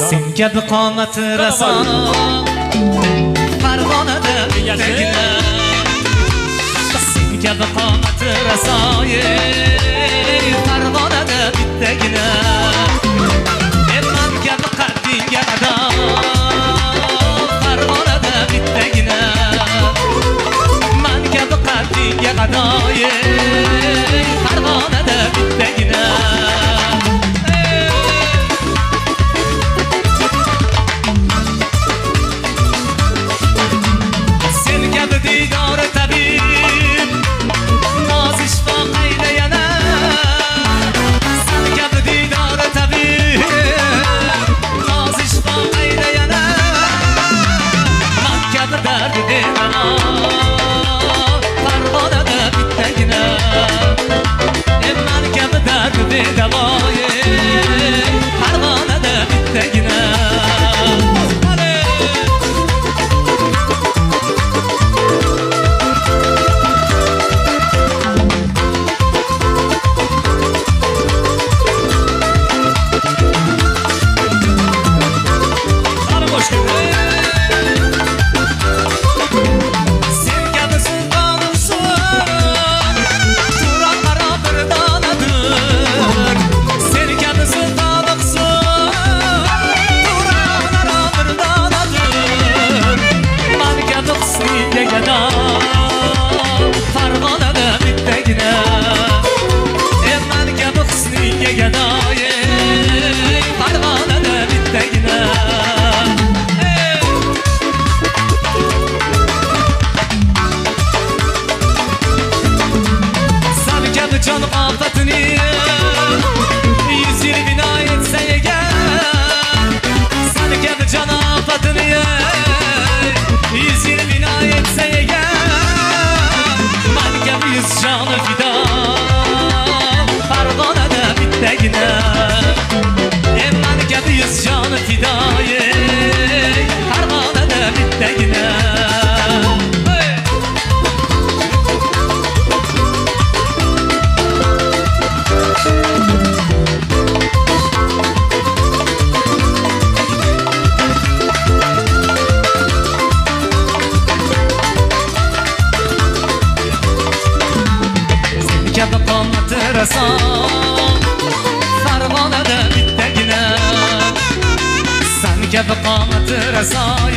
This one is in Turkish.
Sen kabi qomati rason Farg'onada bittagina Sen kabi qomati rason Farg'onada bittagina Man kabi qaddingga ado Farg'onada bittagina Man kabi qaddingga ado Farg'onada bittagina Can afatını yüz yıl bina etse eğer Sen gibi can afatını yüz yıl bina etse eğer Man gibi yüz canı fida Farg'onada bittagina Man gibi yüz canı fida Farg'onada bittagina Kabi qomati rason Farg'onada bittagina Sen kabi qomati rason